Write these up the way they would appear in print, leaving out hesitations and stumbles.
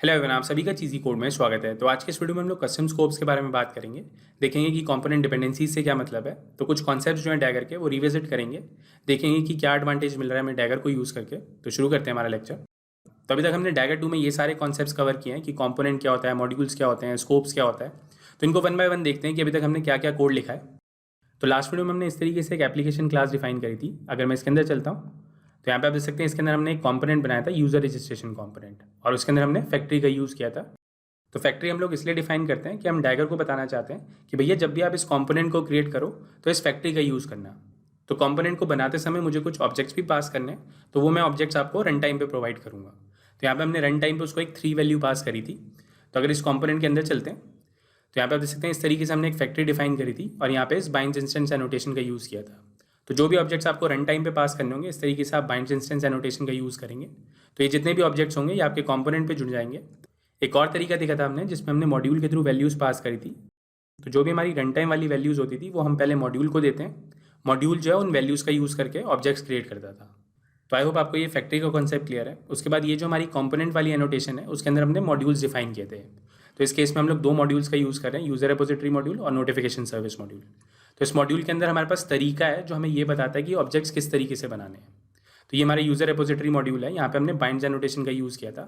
Hello everyone, आप सभी का चीज़ी कोड में स्वागत है। तो आज के इस वीडियो में हम लोग कस्टम स्कोप्स के बारे में बात करेंगे। देखेंगे कि कंपोनेंट डिपेंडेंसीज से क्या मतलब है। तो कुछ कॉन्सेप्ट्स जो हैं डैगर के वो रिविजिट करेंगे। देखेंगे कि क्या एडवांटेज मिल रहा है हमें डैगर को यूज़ करके। तो शुरू करते हैं हमारा लेक्चर। तो अभी तक हमने डैगर 2 में ये सारे कॉन्सेप्ट्स कवर किए हैं कि कंपोनेंट क्या होता है, मॉड्यूल्स क्या होते हैं, स्कोप्स क्या होता है। तो इनको वन बाय वन देखते हैं कि अभी तक हमने क्या क्या कोड लिखा है। तो लास्ट वीडियो में हमने इस तरीके से एक एप्लीकेशन क्लास डिफाइन करी थी। अगर मैं इसके अंदर चलता हूँ तो यहाँ पे आप देख सकते हैं इसके अंदर हमने एक कंपोनेंट बनाया था, यूज़र रजिस्ट्रेशन कंपोनेंट, और उसके अंदर हमने फैक्ट्री का यूज़ किया था। तो फैक्ट्री हम लोग इसलिए डिफाइन करते हैं कि हम डैगर को बताना चाहते हैं कि भैया जब भी आप इस कंपोनेंट को क्रिएट करो तो इस फैक्ट्री का यूज़ करना। तो कंपोनेंट को बनाते समय मुझे कुछ ऑब्जेक्ट्स भी पास करने हैं, तो वो मैं ऑब्जेक्ट्स आपको रन टाइम पे प्रोवाइड करूँगा। तो यहाँ पे हमने रन टाइम पे उसको एक 3 वैल्यू पास करी थी। तो अगर इस कंपोनेंट के अंदर चलते हैं तो यहाँ पे आप देख सकते हैं इस तरीके से हमने एक फैक्ट्री डिफाइन करी थी और यहाँ पे इस बाइंड इंस्टेंस एनोटेशन का यूज़ किया था। तो जो भी ऑब्जेक्ट्स आपको रन टाइम पे पास करने होंगे इस तरीके से आप बाइंड इंस्टेंस एनोटेशन का यूज़ करेंगे। तो ये जितने भी ऑब्जेक्ट्स होंगे ये आपके कंपोनेंट पे जुड़ जाएंगे। एक और तरीका देखा था हमने जिसमें हमने मॉड्यूल के थ्रू वैल्यूज़ पास करी थी। तो जो भी हमारी रन टाइम वाली वैल्यूज़ होती थी वो हम पहले मॉड्यूल को देते हैं। मॉड्यूल जो है उन वैल्यूज़ का यूज़ करके ऑब्जेक्ट्स क्रिएट करता था। तो आई होप आपको ये फैक्ट्री का कॉन्सेप्ट क्लियर है। उसके बाद ये जो हमारी कंपोनेंट वाली एनोटेशन है उसके अंदर हमने मॉड्यूल्स डिफाइन किए थे। तो इस केस में हम लोग 2 मॉड्यूल्स का यूज़ कर रहे हैं, यूज़र रिपोजिटरी मॉड्यूल और नोटिफिकेशन सर्विस मॉड्यूल। तो इस मॉड्यूल के अंदर हमारे पास तरीका है जो हमें ये बताता है कि ऑब्जेक्ट्स किस तरीके से बनाने हैं। तो ये हमारा यूज़र रिपोजिटरी मॉड्यूल है, यहाँ पे हमने बाइंड्स एनोटेशन का यूज़ किया था।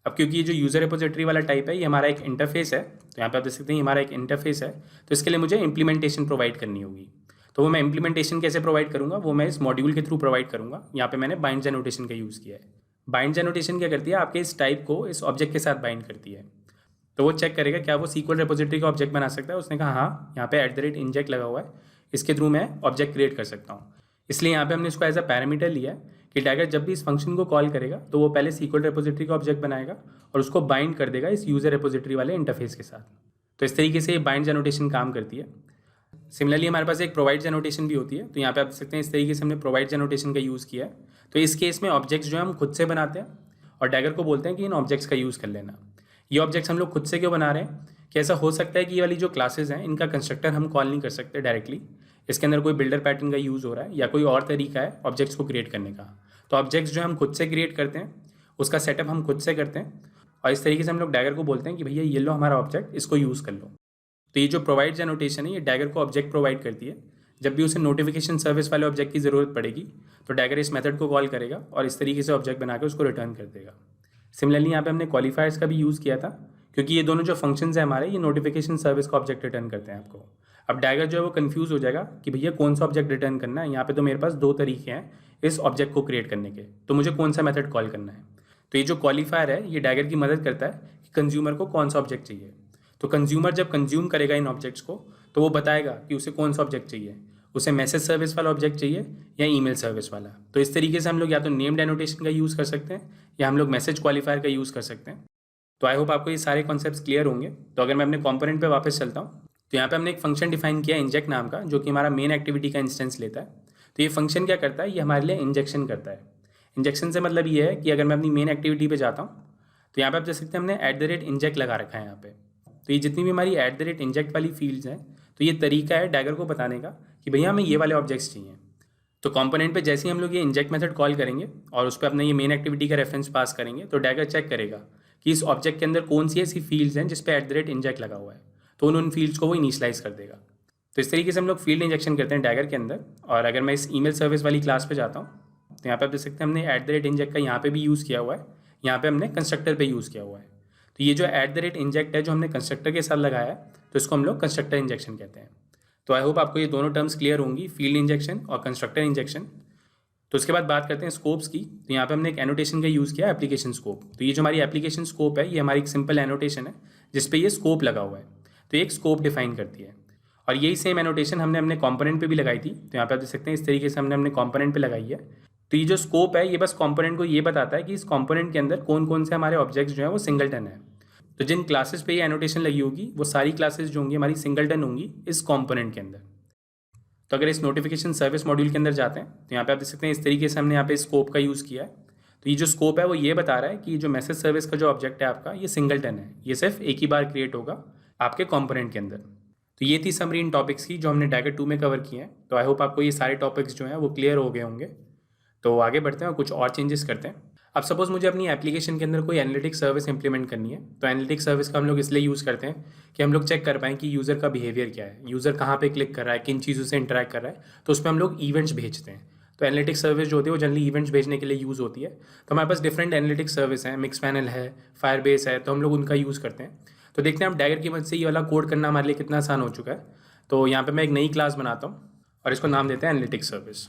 अब क्योंकि ये जो यूज़र रिपोजिटरी वाला टाइप है ये हमारा एक इंटरफेस है, तो यहाँ पे आप देख सकते हैं ये हमारा एक इंटरफेस है। तो इसके लिए मुझे इंप्लीमेंटेशन प्रोवाइड करनी होगी। तो वो मैं इंप्लीमेंटेशन कैसे प्रोवाइड करूँगा वो मैं इस मॉड्यूल के थ्रू प्रोवाइड करूँगा। यहाँ पे मैंने बाइंड्स एनोटेशन का यूज़ किया है। बाइंड्स एनोटेशन क्या करती है, आपके इस टाइप को इस ऑब्जेक्ट के साथ बाइंड करती है। तो वो चेक करेगा क्या वो सीक्वल रिपोजिटरी का ऑब्जेक्ट बना सकता है। उसने कहा हाँ, यहाँ पे @inject लगा हुआ है, इसके थ्रू मैं ऑब्जेक्ट क्रिएट कर सकता हूँ। इसलिए यहाँ पे हमने इसको एज अ पैरामीटर लिया है कि डैगर जब भी इस फंक्शन को कॉल करेगा तो वो पहले सीक्वल रिपोजिटरी का ऑब्जेक्ट बनाएगा और उसको बाइंड कर देगा इस यूज़र रिपोजिटरी वाले इंटरफेस के साथ। तो इस तरीके से ये बाइंड्स एनोटेशन काम करती है। सिमिलरली हमारे पास एक प्रोवाइड्स एनोटेशन भी होती है। तो यहाँ पे आप देख सकते हैं इस तरीके से हमने प्रोवाइड्स एनोटेशन का यूज़ किया है। तो इस केस में ऑब्जेक्ट्स जो है हम खुद से बनाते हैं और डैगर को बोलते हैं कि इन ऑब्जेक्ट्स का यूज़ कर लेना। ये ऑब्जेक्ट्स हम लोग खुद से क्यों बना रहे हैं कि ऐसा हो सकता है कि ये वाली जो क्लासेस हैं इनका कंस्ट्रक्टर हम कॉल नहीं कर सकते डायरेक्टली। इसके अंदर कोई बिल्डर पैटर्न का यूज़ हो रहा है या कोई और तरीका है ऑब्जेक्ट्स को क्रिएट करने का। तो ऑब्जेक्ट्स जो हम खुद से क्रिएट करते हैं उसका सेटअप हम खुद से करते हैं और इस तरीके से हम लोग डैगर को बोलते हैं कि भैया ये लो हमारा ऑब्जेक्ट, इसको यूज़ कर लो। तो ये जो प्रोवाइड्स एनोटेशन है ये डैगर को ऑब्जेक्ट प्रोवाइड करती है। जब भी उसे नोटिफिकेशन सर्विस वाले ऑब्जेक्ट की ज़रूरत पड़ेगी तो डैगर इस मेथड को कॉल करेगा और इस तरीके से ऑब्जेक्ट बना के उसको रिटर्न कर देगा। सिमिलरली यहाँ पे हमने क्वालिफायर्स का भी यूज़ किया था क्योंकि ये दोनों जो फंक्शंस हैं हमारे ये नोटिफिकेशन सर्विस का ऑब्जेक्ट रिटर्न करते हैं आपको। अब डैगर जो है वो कंफ्यूज हो जाएगा कि भैया कौन सा ऑब्जेक्ट रिटर्न करना है। यहाँ पे तो मेरे पास 2 तरीके हैं इस ऑब्जेक्ट को क्रिएट करने के, तो मुझे कौन सा मेथड कॉल करना है। तो ये जो क्वालिफायर है ये डैगर की मदद करता है कि कंज्यूमर को कौन सा ऑब्जेक्ट चाहिए। तो कंज्यूमर जब कंज्यूम करेगा इन ऑब्जेक्ट्स को तो वो बताएगा कि उसे कौन सा ऑब्जेक्ट चाहिए, उसे मैसेज सर्विस वाला ऑब्जेक्ट चाहिए या ईमेल सर्विस वाला। तो इस तरीके से हम लोग या तो नेम्ड एनोटेशन का यूज़ कर सकते हैं या हम लोग मैसेज क्वालिफायर का यूज़ कर सकते हैं। तो आई होप आपको ये सारे कॉन्सेप्ट्स क्लियर होंगे। तो अगर मैं अपने कंपोनेंट पे वापस चलता हूँ तो यहाँ पे हमने एक फंक्शन डिफाइन किया इंजेक्ट नाम का, जो कि हमारा मेन एक्टिविटी का इंस्टेंस लेता है। तो ये फंक्शन क्या करता है, ये हमारे लिए इंजेक्शन करता है। इंजेक्शन से मतलब ये है कि अगर मैं अपनी मेन एक्टिविटी पे जाता हूँ तो यहाँ पे आप देख सकते हैं हमने @inject लगा रखा है यहाँ पे। तो ये जितनी भी हमारी @inject वाली फील्ड्स हैं तो ये तरीका है डैगर को बताने का कि भैया हमें ये वाले ऑब्जेक्ट्स चाहिए। तो कंपोनेंट पे जैसे ही हम लोग ये इंजेक्ट मेथड कॉल करेंगे और उस पर अपने ये मेन एक्टिविटी का रेफरेंस पास करेंगे तो डैगर चेक करेगा कि इस ऑब्जेक्ट के अंदर कौन सी ऐसी फील्ड्स हैं जिस पे @inject लगा हुआ है। तो उन फील्ड्स को वो इनिशलाइज कर देगा। तो इस तरीके से हम लोग फील्ड इंजेक्शन करते हैं डैगर के अंदर। और अगर मैं इस ईमेल सर्विस वाली क्लास पे जाता हूँ तो यहाँ पे आप देख सकते हैं हमने @inject का यहाँ पे भी यूज़ किया हुआ है, यहाँ पे हमने कंस्ट्रक्टर पे यूज़ किया हुआ है। तो ये जो @inject है जो हमने कंस्ट्रक्टर के साथ लगाया है तो इसको हम लोग कंस्ट्रक्टर इंजेक्शन कहते हैं। तो आई होप आपको ये दोनों टर्म्स क्लियर होंगी, फील्ड इंजेक्शन और कंस्ट्रक्टर इंजेक्शन। तो उसके बाद बात करते हैं स्कोप्स की। तो यहाँ पे हमने एक एनोटेशन का यूज़ किया एप्लीकेशन स्कोप। तो ये जो हमारी एप्लीकेशन स्कोप है ये हमारी एक सिंपल एनोटेशन है जिस पे ये स्कोप लगा हुआ है। तो ये एक स्कोप डिफाइन करती है और यही सेम एनोटेशन हमने अपने कंपोनेंट पे भी लगाई थी। तो यहाँ पे आप देख सकते हैं इस तरीके से हमने अपने कंपोनेंट पे लगाई है। तो ये जो स्कोप है ये बस कंपोनेंट को ये बताता है कि इस कंपोनेंट के अंदर कौन कौन से हमारे ऑब्जेक्ट्स जो है वो सिंगलटन है। तो जिन क्लासेस पे ये एनोटेशन लगी होगी वो सारी क्लासेस जो होंगी हमारी सिंगलटन होंगी इस कंपोनेंट के अंदर। तो अगर इस नोटिफिकेशन सर्विस मॉड्यूल के अंदर जाते हैं तो यहाँ पे आप देख सकते हैं इस तरीके से हमने यहाँ पे स्कोप का यूज़ किया है। तो ये जो स्कोप है वो ये बता रहा है कि जो मैसेज सर्विस का जो ऑब्जेक्ट है आपका ये सिंगलटन है, ये सिर्फ एक ही बार क्रिएट होगा आपके कंपोनेंट के अंदर। तो ये थी समरी इन टॉपिक्स की जो हमने डैगर 2 में कवर किए हैं। तो आई होप आपको ये सारे टॉपिक्स जो हैं वो क्लियर हो गए होंगे। तो आगे बढ़ते हैं और कुछ और चेंजेस करते हैं। अब सपोज मुझे अपनी एप्लीकेशन के अंदर कोई एनालिटिक्स सर्विस इंप्लीमेंट करनी है, तो एनालिटिक्स सर्विस का हम लोग इसलिए यूज़ करते हैं कि हम लोग चेक कर पाएँ कि यूज़र का बिहेवियर क्या है, यूज़र कहाँ पे क्लिक कर रहा है, किन चीज़ों से इंटरैक्ट कर रहा है, तो उसमें हम लोग इवेंट्स भेजते हैं। तो एनालिटिक्स सर्विस जो होती है वो जनरली इवेंट्स भेजने के लिए यूज़ होती है। तो हमारे पास डिफरेंट एनालिटिक्स सर्विस हैं, मिक्सपैनल है, फायरबेस है, तो हम लोग उनका यूज़ करते हैं। तो देखते हैं आप डैगर की मदद से ये वाला कोड करना हमारे लिए कितना आसान हो चुका है। तो यहाँ पे मैं एक नई क्लास बनाता हूँ और इसको नाम देते हैं एनालिटिक्स सर्विस।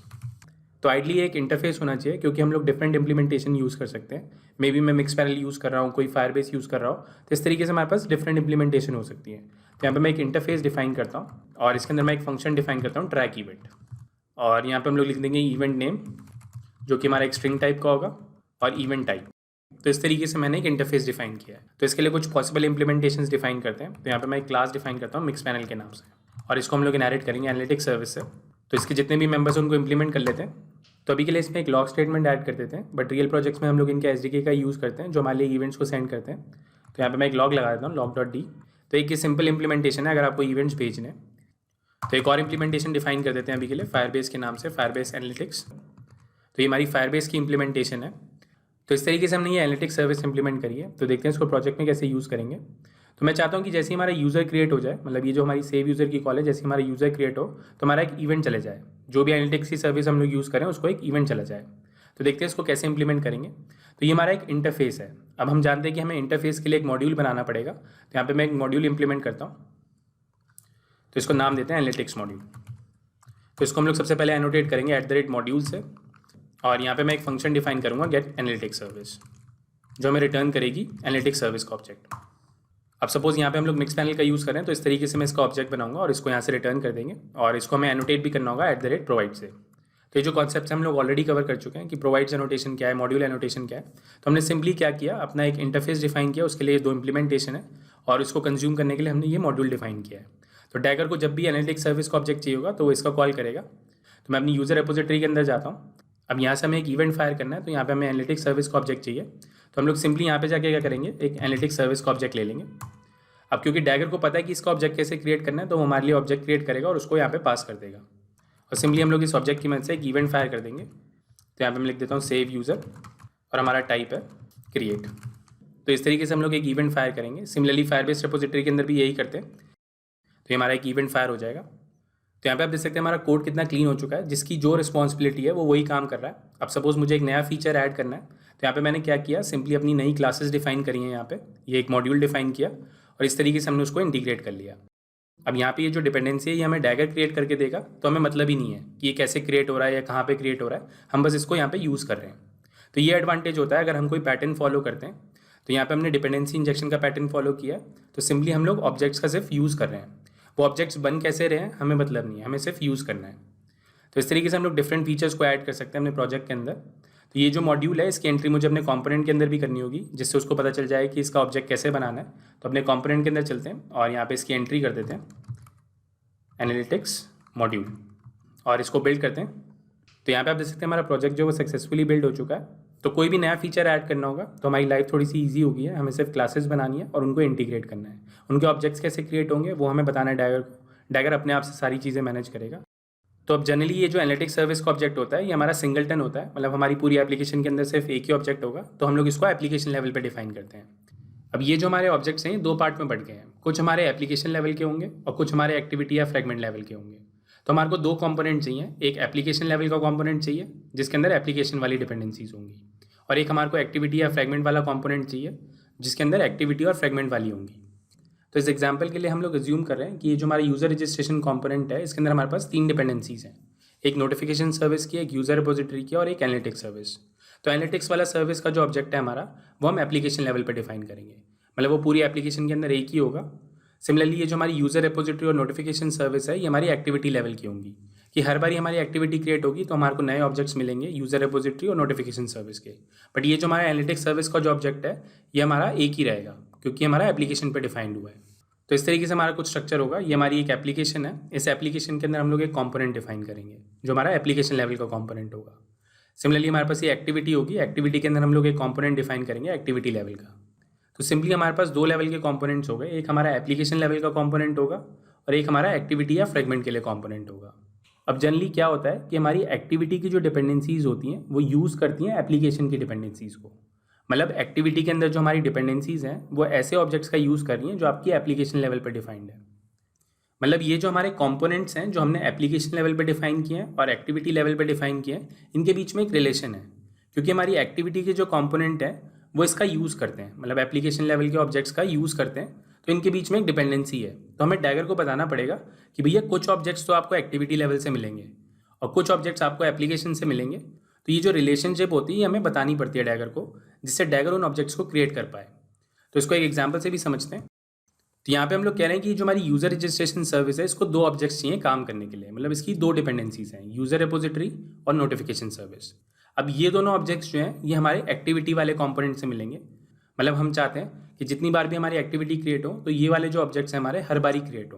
तो आइडली एक इंटरफेस होना चाहिए, क्योंकि हम लोग डिफरेंट इंप्लीमेंटेशन यूज़ कर सकते हैं। मे बी मैं मिक्सपैनल यूज़ कर रहा हूँ, कोई फायरबेस यूज़ कर रहा हूँ, तो इस तरीके से हमारे पास डिफरेंट इंप्लीमेंटेशन हो सकती है। तो यहाँ पे मैं एक इंटरफेस डिफाइन करता हूँ और इसके अंदर मैं एक फंक्शन डिफाइन करता हूँ ट्रैक इवेंट, और यहाँ पे हम लोग लिख देंगे इवेंट नेम, जो कि हमारा एक स्ट्रिंग टाइप का होगा, और इवेंट टाइप। तो इस तरीके से मैंने एक इंटरफेस डिफाइन किया है। तो इसके लिए कुछ पॉसिबल इंप्लीमेंटेशंस डिफाइन करते हैं। तो यहाँ पे मैं एक क्लास डिफाइन करता हूँ मिक्सपैनल के नाम से, और इसको हम लोग इनहेरिट करेंगे एनालिटिक्स सर्विस से। तो इसके जितने भी मेंबर्स उनको इंप्लीमेंट कर लेते हैं। तो अभी के लिए इसमें एक लॉग स्टेटमेंट ऐड कर देते हैं, बट रियल प्रोजेक्ट्स में हम लोग इनके एसडीके का यूज़ करते हैं, जो हमारे लिए इवेंट्स को सेंड करते हैं। तो यहाँ पे मैं एक लॉग लगा देता हूँ, log.d। तो एक ये सिंपल इंप्लीमेंटेशन है अगर आपको इवेंट्स भेजने। तो एक और इंप्लीमेंटेशन डिफाइन कर देते हैं अभी के लिए फायरबेस के नाम से, फायरबेस एनालिटिक्स। तो ये हमारी फायरबेस की इंप्लीमेंटेशन है। तो इस तरीके से हमने ये एनालिटिक्स सर्विस इंप्लीमेंट करी है। तो देखते हैं इसको प्रोजेक्ट में कैसे यूज़ करेंगे। तो मैं चाहता हूँ कि जैसे ही हमारा यूज़र क्रिएट हो जाए, मतलब ये जो हमारी सेव यूज़र की कॉल है, जैसे हमारा यूज़र क्रिएट हो तो हमारा एक इवेंट चले जाए, जो भी एनालिटिक्स की सर्विस हम लोग यूज़ करें उसको एक इवेंट चला जाए। तो देखते हैं इसको कैसे इंप्लीमेंट करेंगे। तो ये हमारा एक इंटरफेस है। अब हम जानते हैं कि हमें इंटरफेस के लिए एक मॉड्यूल बनाना पड़ेगा। तो यहाँ पे मैं एक मॉड्यूल इंप्लीमेंट करता हूँ, तो इसको नाम देते हैं एनालिटिक्स मॉड्यूल। तो इसको हम लोग सबसे पहले एनोटेट करेंगे @मॉड्यूल से, और यहाँ पे मैं एक फंक्शन डिफाइन करूँगा गेट एनालिटिक्स सर्विस, जो हमें रिटर्न करेगी एनालिटिक्स सर्विस का ऑब्जेक्ट। अब सपोज यहाँ पे हम लोग मिक्सपैनल का यूज़ करें, तो इस तरीके से मैं इसका ऑब्जेक्ट बनाऊंगा और इसको यहाँ से रिटर्न कर देंगे, और इसको हमें एनोटेट भी करना होगा @provide से। तो ये जो कॉन्सेप्ट हम लोग ऑलरेडी कवर कर चुके हैं कि प्रोवाइड्स एनोटेशन क्या है, मॉड्यूल एनोटेशन क्या है। तो हमने सिंपली क्या किया, अपना एक इंटरफेस डिफाइन किया, उसके लिए 2 इंप्लीमेंटेशन है, और इसको कंज्यूम करने के लिए हमने ये मॉड्यूल डिफाइन किया है। तो डैगर को जब भी एनालिटिक्स सर्विस का ऑब्जेक्ट चाहिए होगा तो वो इसका कॉल करेगा। तो मैं अपनी यूज़र रेपोजिटरी के अंदर जाता हूँ। अब यहाँ से हमें एक इवेंट फायर करना है, तो यहाँ पे हमें एनालिटिक्स सर्विस का ऑब्जेक्ट चाहिए। तो हम लोग सिंपली यहाँ पे जाके क्या करेंगे, एक एनालिटिक्स सर्विस का ऑब्जेक्ट ले लेंगे। अब क्योंकि डैगर को पता है कि इसका ऑब्जेक्ट कैसे क्रिएट करना है, तो वो हमारे लिए ऑब्जेक्ट क्रिएट करेगा और उसको यहाँ पे पास कर देगा। और सिंपली हम लोग इस ऑब्जेक्ट की मदद से एक इवेंट फायर कर देंगे। तो यहाँ पे मैं लिख देता हूँ सेव यूज़र, और हमारा टाइप है क्रिएट। तो इस तरीके से हम लोग एक इवेंट फायर करेंगे। सिमिलरली फायरबेस रेपोजिटरी के अंदर भी यही करते हैं। तो ये हमारा एक इवेंट फायर हो जाएगा। तो यहाँ पे आप देख सकते हैं हमारा कोड कितना क्लीन हो चुका है, जिसकी जो रिस्पॉन्सिबिलिटी है वो वही काम कर रहा है। अब सपोज मुझे एक नया फीचर ऐड करना है, तो यहाँ पे मैंने क्या किया, सिंपली अपनी नई क्लासेस डिफाइन करी हैं। यहाँ पे ये एक मॉड्यूल डिफाइन किया, और इस तरीके से हमने उसको इंटीग्रेट कर लिया। अब यहाँ पे ये जो डिपेंडेंसी है ये हमें डैगर क्रिएट करके देगा, तो हमें मतलब ही नहीं है कि ये कैसे क्रिएट हो रहा है या कहाँ पे क्रिएट हो रहा है, हम बस इसको यहाँ पे यूज़ कर रहे हैं। तो ये एडवांटेज होता है अगर हम कोई पैटर्न फॉलो करते हैं। तो यहाँ पे हमने डिपेंडेंसी इंजेक्शन का पैटर्न फॉलो किया, तो सिंपली हम लोग ऑब्जेक्ट्स का सिर्फ यूज़ कर रहे हैं। वो ऑब्जेक्ट्स बन कैसे रहे हैं हमें मतलब नहीं है, हमें सिर्फ यूज़ करना है। तो इस तरीके से हम लोग डिफरेंट फीचर्स को ऐड कर सकते हैं अपने प्रोजेक्ट के अंदर। तो ये जो मॉड्यूल है इसकी एंट्री मुझे अपने कंपोनेंट के अंदर भी करनी होगी, जिससे उसको पता चल जाए कि इसका ऑब्जेक्ट कैसे बनाना है। तो अपने कंपोनेंट के अंदर चलते हैं और यहाँ पे इसकी एंट्री कर देते हैं एनालिटिक्स मॉड्यूल, और इसको बिल्ड करते हैं। तो यहाँ पे आप देख सकते हैं हमारा प्रोजेक्ट जो वो सक्सेसफुली बिल्ड हो चुका है। तो कोई भी नया फीचर ऐड करना होगा तो हमारी लाइफ थोड़ी सी ईजी होगी है। हमें सिर्फ क्लासेस बनानी है और उनको इंटीग्रेट करना है। उनके ऑब्जेक्ट्स कैसे क्रिएट होंगे वो हमें बताना है डैगर को। डैगर अपने आप से सारी चीज़ें मैनेज करेगा। तो अब जनरली ये जो एनालिटिक्स सर्विस का ऑब्जेक्ट होता है ये हमारा सिंगलटन होता है, मतलब हमारी पूरी एप्लीकेशन के अंदर सिर्फ एक ही ऑब्जेक्ट होगा। तो हम लोग इसको एप्लीकेशन लेवल पे डिफाइन करते हैं। अब ये जो हमारे ऑब्जेक्ट्स हैं 2 पार्ट में बढ़ गए हैं, कुछ हमारे एप्लीकेशन लेवल के होंगे और कुछ हमारे एक्टिविटी या फ्रेगमेंट लेवल के होंगे। तो हमारे को 2 कंपोनेंट चाहिए, एक एप्लीकेशन लेवल का कंपोनेंट चाहिए जिसके अंदर एप्लीकेशन वाली डिपेंडेंसीज होंगी, और एक हमारे को एक्टिविटी या फ्रेगमेंट वाला कंपोनेंट चाहिए जिसके अंदर एक्टिविटी और फ्रेगमेंट वाली होंगी। तो इस एग्जांपल के लिए हम लोग अज्यूम कर रहे हैं कि ये जो हमारा यूज़र रजिस्ट्रेशन कंपोनेंट है इसके अंदर हमारे पास 3 डिपेंडेंसीज हैं, एक नोटिफिकेशन सर्विस की, एक यूज़र रिपोजिटरी की और एक एनालिटिक्स सर्विस। तो एनालिटिक्स वाला सर्विस का जो ऑब्जेक्ट है हमारा वो हम एप्लीकेशन लेवल पर डिफाइन करेंगे, मतलब वो पूरी एप्लीकेशन के अंदर एक ही होगा। सिमिलरली ये जो हमारी यूज़र रिपोजिटरी और नोटिफिकेशन सर्विस है ये हमारी एक्टिविटी लेवल की होंगी, कि हर बार हमारी एक्टिविटी क्रिएट होगी तो हमारे को नए ऑब्जेक्ट्स मिलेंगे यूज़र रिपोजिटरी और नोटिफिकेशन सर्विस के। बट ये जो हमारा एनालिटिक्स सर्विस का जो ऑब्जेक्ट है ये हमारा एक ही रहेगा, क्योंकि हमारा एप्लीकेशन पे डिफाइंड हुआ है। तो इस तरीके से हमारा कुछ स्ट्रक्चर होगा। ये हमारी एक एप्लीकेशन है, इस एप्लीकेशन के अंदर हम लोग एक कंपोनेंट डिफाइन करेंगे जो हमारा एप्लीकेशन लेवल का कंपोनेंट होगा। सिमिलरली हमारे पास ये एक्टिविटी होगी, एक्टिविटी के अंदर हम लोग एक कंपोनेंट डिफाइन करेंगे एक्टिविटी लेवल का। तो सिंपली हमारे पास 2 लेवल के कंपोनेंट्स हो गए, एक हमारा एप्लीकेशन लेवल का कंपोनेंट होगा और एक हमारा एक्टिविटी या फ्रेगमेंट के लिए कंपोनेंट होगा। अब जनरली क्या होता है कि हमारी एक्टिविटी की जो डिपेंडेंसीज होती हैं वो यूज़ करती हैं एप्लीकेशन की डिपेंडेंसीज को। मतलब एक्टिविटी के अंदर जो हमारी डिपेंडेंसीज हैं वो ऐसे ऑब्जेक्ट्स का यूज़ कर रही हैं जो आपकी एप्लीकेशन लेवल पर डिफाइंड है। मतलब ये जो हमारे कंपोनेंट्स हैं जो हमने एप्लीकेशन लेवल पे डिफाइन किए हैं और एक्टिविटी लेवल पे डिफाइन किए हैं, इनके बीच में एक रिलेशन है, क्योंकि हमारी एक्टिविटी के जो कंपोनेंट है वो इसका यूज़ करते हैं, मतलब एप्लीकेशन लेवल के ऑब्जेक्ट्स का यूज़ करते हैं, तो इनके बीच में एक डिपेंडेंसी है। तो हमें डैगर को बताना पड़ेगा कि भैया कुछ ऑब्जेक्ट्स तो आपको एक्टिविटी लेवल से मिलेंगे और कुछ ऑब्जेक्ट्स आपको एप्लीकेशन से मिलेंगे। तो ये जो रिलेशनशिप होती है ये हमें बतानी पड़ती है डैगर को, जिससे डैगर उन ऑब्जेक्ट्स को क्रिएट कर पाए। तो इसको एक एग्जाम्पल से भी समझते हैं। तो यहाँ पे हम लोग कह रहे हैं कि जो हमारी यूज़र रजिस्ट्रेशन सर्विस है इसको 2 ऑब्जेक्ट्स चाहिए काम करने के लिए, मतलब इसकी 2 डिपेंडेंसीज हैं, यूज़र रिपोजिटरी और नोटिफिकेशन सर्विस। अब ये दोनों ऑब्जेक्ट्स जो हैं ये हमारे एक्टिविटी वाले कंपोनेंट से मिलेंगे। मतलब हम चाहते हैं कि जितनी बार भी हमारी एक्टिविटी क्रिएट हो तो ये वाले जो ऑब्जेक्ट्स हैं हमारे हर बारी क्रिएट हो।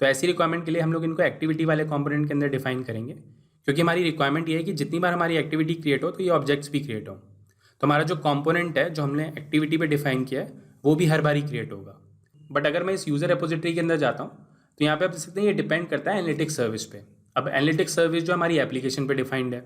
तो ऐसी रिक्वायरमेंट के लिए हम लोग इनको एक्टिविटी वाले कंपोनेंट के अंदर डिफाइन करेंगे, क्योंकि हमारी रिक्वायरमेंट ये है कि जितनी बार हमारी एक्टिविटी क्रिएट हो तो ये ऑब्जेक्ट्स भी क्रिएट हो। तो हमारा जो कंपोनेंट है जो हमने एक्टिविटी पे डिफाइन किया है वो भी हर बारी क्रिएट होगा। बट अगर मैं इस यूज़र रिपोजिटरी के अंदर जाता हूँ तो यहाँ पे आप देख सकते हैं ये डिपेंड करता है एनालिटिक्स सर्विस पे। अब एनालिटिक्स सर्विस जो हमारी एप्लीकेशन पे डिफाइंड है,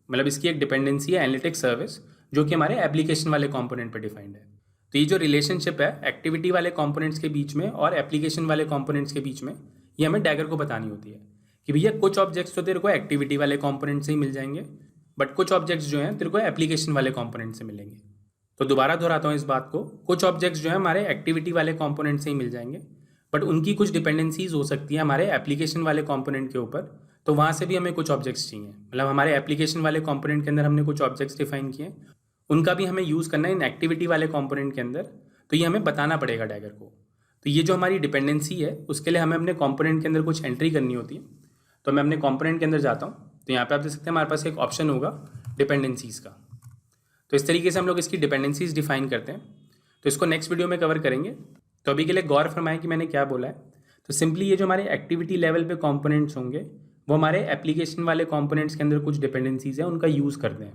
मतलब इसकी एक डिपेंडेंसी है एनालिटिक्स सर्विस जो कि हमारे एप्लीकेशन वाले कंपोनेंट पे डिफाइंड है। तो ये जो रिलेशनशिप है एक्टिविटी वाले कंपोनेंट्स के बीच में और एप्लीकेशन वाले कंपोनेंट्स के बीच में, ये हमें डैगर को बतानी होती है कि भैया कुछ ऑब्जेक्ट्स तो तेरे को एक्टिविटी वाले कंपोनेंट से ही मिल जाएंगे, बट कुछ ऑब्जेक्ट्स जो हैं तेरे को एप्लीकेशन वाले कंपोनेंट से मिलेंगे। तो दोबारा दोहराता हूँ इस बात को, कुछ ऑब्जेक्ट्स जो है हमारे एक्टिविटी वाले कंपोनेंट से ही मिल जाएंगे, बट उनकी कुछ डिपेंडेंसीज हो सकती है हमारे एप्लीकेशन वाले कंपोनेंट के ऊपर, तो वहाँ से भी हमें कुछ ऑब्जेक्ट्स चाहिए। मतलब हमारे एप्लीकेशन वाले कंपोनेंट के अंदर हमने कुछ ऑब्जेक्ट्स डिफाइन किए, उनका भी हमें यूज़ करना है इन एक्टिविटी वाले कंपोनेंट के अंदर, तो ये हमें बताना पड़ेगा डैगर को। तो ये जो हमारी डिपेंडेंसी है उसके लिए हमें अपने कंपोनेंट के अंदर कुछ एंट्री करनी होती है। तो मैं अपने कंपोनेंट के अंदर जाता हूँ, तो यहाँ पे आप देख सकते हैं हमारे पास एक ऑप्शन होगा डिपेंडेंसीज़ का। तो इस तरीके से हम लोग इसकी डिपेंडेंसीज डिफाइन करते हैं। तो इसको नेक्स्ट वीडियो में कवर करेंगे। तो अभी के लिए गौर फरमाएं कि मैंने क्या बोला है। तो सिंपली ये जो हमारे एक्टिविटी लेवल पे कंपोनेंट्स होंगे वो हमारे एप्लीकेशन वाले कंपोनेंट्स के अंदर कुछ डिपेंडेंसीज हैं उनका यूज़ करते हैं।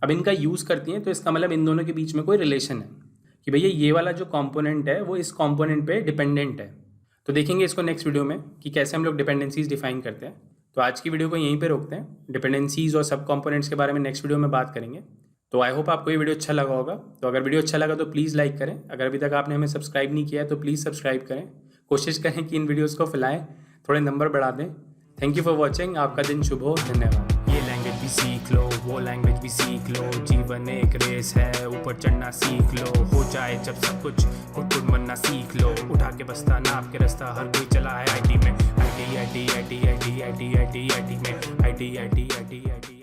अब इनका यूज़ करती हैं तो इसका मतलब इन दोनों के बीच में कोई रिलेशन है कि भैया ये वाला जो कंपोनेंट है वो इस कंपोनेंट पे डिपेंडेंट है। तो देखेंगे इसको नेक्स्ट वीडियो में कि कैसे हम लोग डिपेंडेंसीज डिफाइन करते हैं। तो आज की वीडियो को यहीं पे रोकते हैं। डिपेंडेंसीज और सब कंपोनेंट्स के बारे में नेक्स्ट वीडियो में बात करेंगे। तो आई होप आपको ये वीडियो अच्छा लगा होगा। तो अगर वीडियो अच्छा लगा तो प्लीज़ लाइक करें। अगर अभी तक आपने हमें सब्सक्राइब नहीं किया है तो प्लीज़ सब्सक्राइब करें। कोशिश करें कि इन वीडियोज़ को फैलाएं, थोड़े नंबर बढ़ा दें। Thank you for watching. आपका दिन शुभ हो। धन्यवाद। ये लैंग्वेज भी सीख लो, वो लैंग्वेज भी सीख लो, जीवन एक रेस है, ऊपर चढ़ना सीख लो, हो जाए जब सब कुछ खुद बनना सीख लो, उठा के बस्ता नाप के रास्ता हर कोई चला है आईटी में, आई टी में, आई टी